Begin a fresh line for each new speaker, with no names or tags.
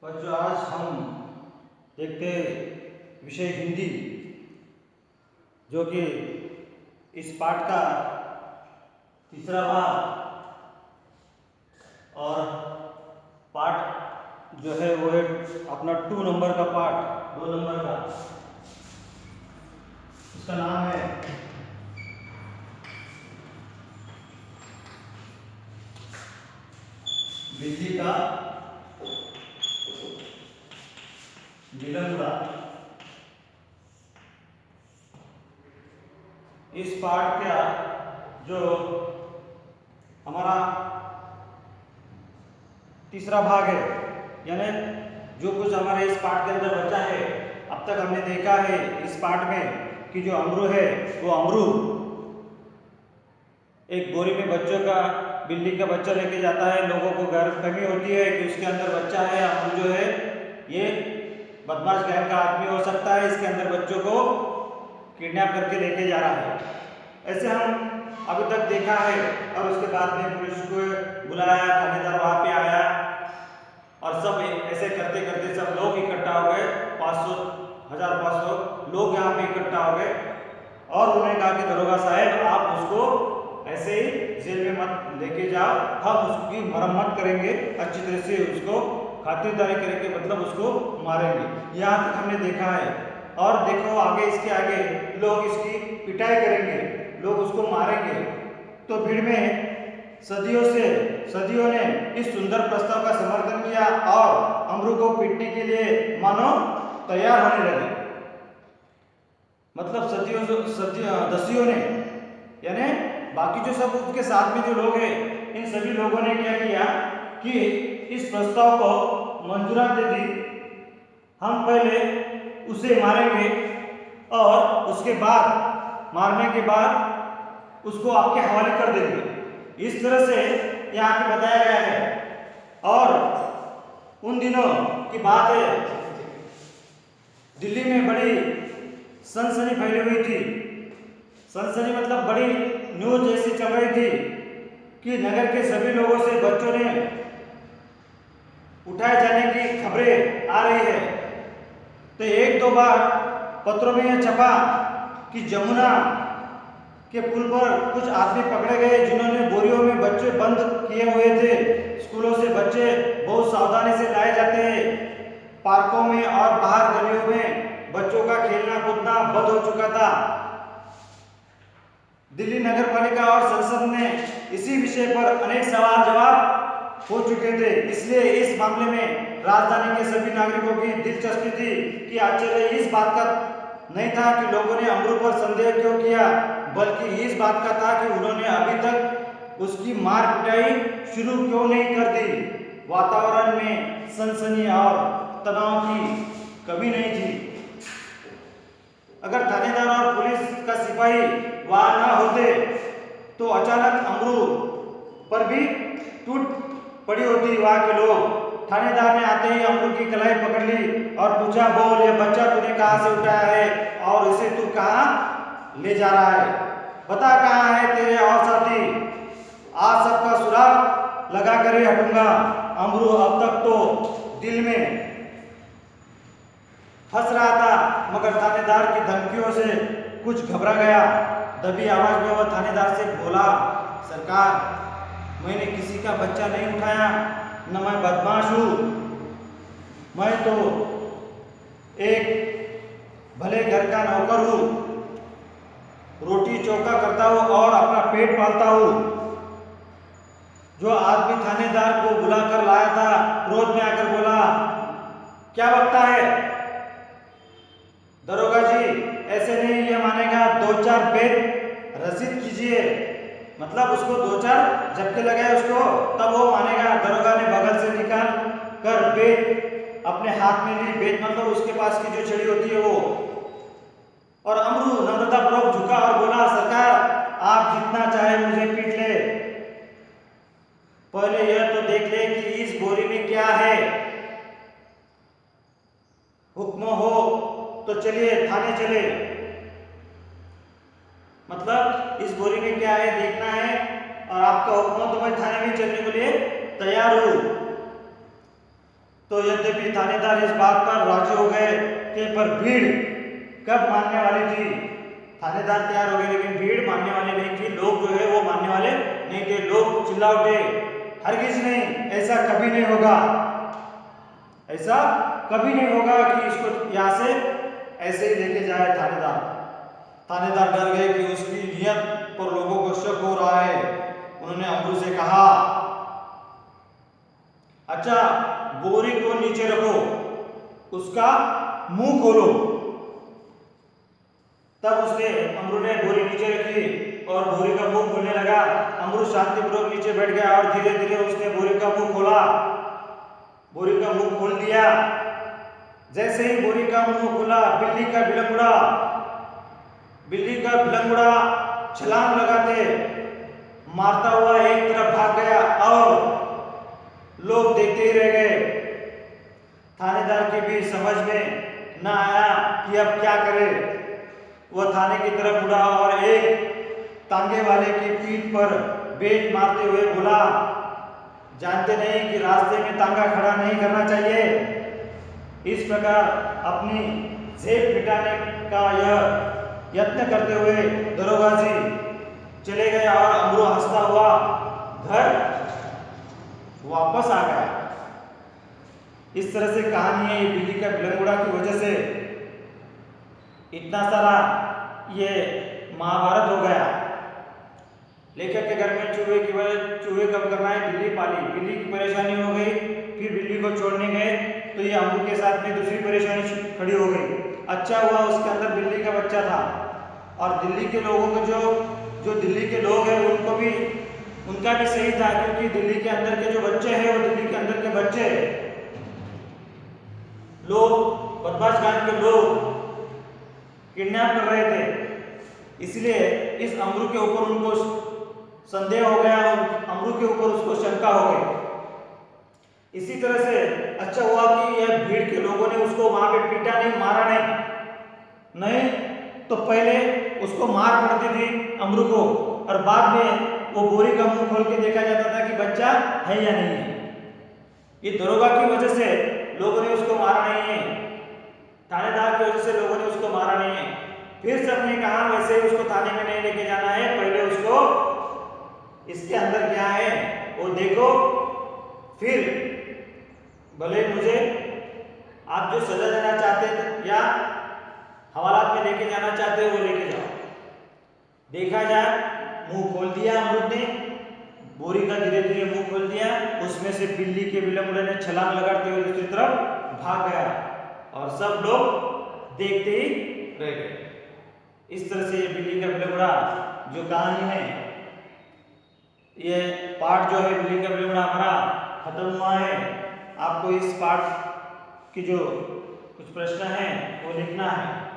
बच्चों, आज हम देखते विषय हिंदी, जो कि इस पाठ का तीसरा भाग और पाठ जो है वो है अपना 2 नंबर का पाठ, 2 नंबर का। उसका नाम है बिजली का विलंबड़ा। इस पाठ का जो हमारा तीसरा भाग है, यानी जो कुछ हमारे इस पाठ के अंदर बचा है, अब तक हमने देखा है इस पाठ में कि जो अमरू है वो अमरू एक बोरी में बच्चों का, बिल्ली का बच्चा लेके जाता है। लोगों को गर्मी होती है कि उसके अंदर बच्चा है। अमरू जो है ये बदमाश गैंग का आदमी हो सकता है, इसके अंदर बच्चों को किडनैप करके लेके जा रहा है। ऐसे हम अभी तक देखा है। और उसके बाद में पुलिस को बुलाया, थानेदार वहाँ पे आया और सब ऐसे करते करते सब लोग इकट्ठा हो गए। 500 1500 लोग यहाँ पे इकट्ठा हो गए और उन्होंने कहा कि दरोगा साहब, आप उसको ऐसे ही जेल में मत लेके जाओ, हम उसकी मरम्मत करेंगे, अच्छी तरह से उसको खातिरदारी करेंगे, मतलब उसको मारेंगे। यहाँ तक हमने देखा है। और देखो आगे, इसके आगे लोग इसकी पिटाई करेंगे, लोग उसको मारेंगे। तो भीड़ में सदियों ने इस सुंदर प्रस्ताव का समर्थन किया और अमरू को पीटने के लिए मानो तैयार होने लगे। मतलब दसियों ने, यानी बाकी जो सब उसके साथ में जो लोग हैं, इन सभी लोगों ने क्या किया कि इस प्रस्ताव को मंजूरी दे दी। हम पहले उसे मारेंगे और उसके बाद मारने के बाद उसको आपके हवाले कर देंगे। इस तरह से यहाँ पे बताया गया है। और उन दिनों की बात है, दिल्ली में बड़ी सनसनी फैली हुई थी। सनसनी मतलब बड़ी न्यूज जैसी चल रही थी कि नगर के सभी लोगों से बच्चों ने उठाए जाने की खबरें आ रही है। तो 1-2 बार पत्रों में यह छपा कि जमुना के पुल पर कुछ आदमी पकड़े गए जिन्होंने बोरियों में बच्चे बंद किए हुए थे। स्कूलों से बच्चे बहुत सावधानी से लाए जाते हैं। पार्कों में और बाहर गलियों में बच्चों का खेलना कूदना बंद हो चुका था। दिल्ली नगर पालिका और संसद में इसी विषय पर अनेक सवाल जवाब हो चुके थे। इसलिए इस मामले में राजधानी के सभी नागरिकों की दिलचस्पी थी कि आश्चर्य इस बात का नहीं था कि लोगों ने अमरू पर संदेह क्यों किया, बल्कि इस बात का था कि उन्होंने अभी तक उसकी मार पिटाई शुरू क्यों नहीं कर दी। वातावरण में सनसनी और तनाव की कमी नहीं थी। अगर थानेदार और पुलिस का सिपाही वहां न होते तो अचानक अमरू पर भी टूट पड़ी होती वहां के लोग। थानेदार ने आते ही अमरू की कलाई पकड़ ली और पूछा, बोल, ये बच्चा तूने कहां से उठाया है और इसे तू कहां ले जा रहा है? बता कहां है तेरे और साथी? आज सबका सुराग लगा कर ही हटूंगा। अमरू अब तक तो दिल में हंस रहा था, मगर थानेदार की धमकियों से कुछ घबरा गया। दबी आवाज में वह थानेदार से बोला, सरकार, मैंने किसी का बच्चा नहीं उठाया, न मैं बदमाश हूँ। मैं तो एक भले घर का नौकर हूँ, रोटी चौका करता हूँ और अपना पेट पालता हूँ। जो आदमी थानेदार को बुलाकर लाया था क्रोध में आकर बोला, क्या बकता है? दरोगा जी, ऐसे नहीं ये मानेगा, 2-4 बेत रसीद कीजिए। मतलब उसको 2-4 झटके लगाए उसको, तब वो मानेगा। दरोगा ने बगल से निकाल कर बेत अपने हाथ में ली। बेत मतलब उसके पास की जो छड़ी होती है वो। और अमरू नम्रतापूर्वक झुका और बोला, सरकार, आप जितना चाहे मुझे पीट ले, पहले यह तो देख ले कि इस बोरी में क्या है। हुक्म हो तो चलिए थाने चले। मतलब इस बोरी में क्या है देखना है, और आपका हुक्म हो तो मैं थाने में चलने के लिए तैयार हूं। तो यद्यपि थानेदार इस बात पर राजी हो गए कि पर भीड़ कब मानने वाली थी। थानेदार तैयार हो गए लेकिन भीड़ मानने वाली नहीं थी, लोग जो है वो मानने वाले नहीं थे। लोग चिल्ला उठे, हरगिज नहीं, ऐसा कभी नहीं होगा, ऐसा कभी नहीं होगा कि इसको यहाँ से ऐसे ही लेके जाए थानेदार। थानेदार डर गए कि उसकी नियत पर लोगों को शक हो रहा है। उन्होंने अमरू से कहा, अच्छा बोरी को नीचे रखो, उसका मुंह खोलो। तब उसने अमरू ने बोरी नीचे रखी और बोरी का मुंह खोलने लगा। अमरू शांतिपूर्वक नीचे बैठ गया और धीरे धीरे उसने बोरी का मुंह खोला। बोरी का मुंह खोल दिया। जैसे ही बोरी का मुंह खुला, बिल्ली का बिलंगुड़ा छलांग लगाते मारता हुआ एक तरफ भाग गया और लोग देखते ही रह गए। थानेदार की भी समझ में ना आया कि अब क्या करे। वह थाने की तरफ मुड़ा और एक तांगे वाले की पीठ पर बेट मारते हुए बोला, जानते नहीं कि रास्ते में तांगा खड़ा नहीं करना चाहिए। इस प्रकार अपनी जेब मिटाने का यह यत्न करते हुए दरोगा जी चले गए और अमरू हंसता हुआ घर वापस आ गया। इस तरह से कहानी है। ये बिल्ली का बिलंगुड़ा की वजह से इतना सारा ये महाभारत हो गया। लेखक के घर में चूहे कब करना है, बिल्ली पाली, बिल्ली की परेशानी हो गई, फिर बिल्ली को छोड़ने गए तो ये अमरू के साथ में दूसरी परेशानी खड़ी हो गई। अच्छा हुआ उसके अंदर बिल्ली का बच्चा था और दिल्ली के लोगों को जो दिल्ली के लोग हैं उनको भी उनका भी सही था, क्योंकि दिल्ली के अंदर के जो बच्चे हैं वो दिल्ली के अंदर के बच्चे लोग बदमाश गांव के लोग किडनैप कर रहे थे। इसलिए इस अमरू के ऊपर उनको संदेह हो गया, अमरू के ऊपर उसको शंका हो गई। इसी तरह से अच्छा हुआ कि यह भीड़ के लोगों ने उसको वहां पे पीटा नहीं, मारा नहीं तो पहले उसको मार पड़ती थी अमरू को और बाद में वो बोरी का मुंह खोल के देखा जाता था कि बच्चा है या नहीं है। ये दरोगा की वजह से लोगों ने उसको मारा नहीं है, थानेदार की वजह से लोगों ने उसको मारा नहीं है। फिर सबने कहा वैसे उसको थाने में नहीं लेके जाना है, पहले उसको इसके अंदर क्या है वो देखो, फिर भले मुझे आप जो सजा देना चाहते हैं या हवालात में लेके जाना चाहते हो वो लेके जाओ। देखा जाए मुंह खोल दिया अमरूद ने, बोरी का धीरे धीरे मुंह खोल दिया, उसमें से बिल्ली के बिलंगुड़े ने छलांग लगाते हुए दूसरी तरफ भाग गया और सब लोग देखते ही रह गए। इस तरह से ये बिल्ली का बिलंगुड़ा जो कहानी है, ये पार्ट जो है बिल्ली का बिलंगुड़ा हमारा खत्म हुआ है। आपको इस पार्ट की जो कुछ प्रश्न है वो लिखना है।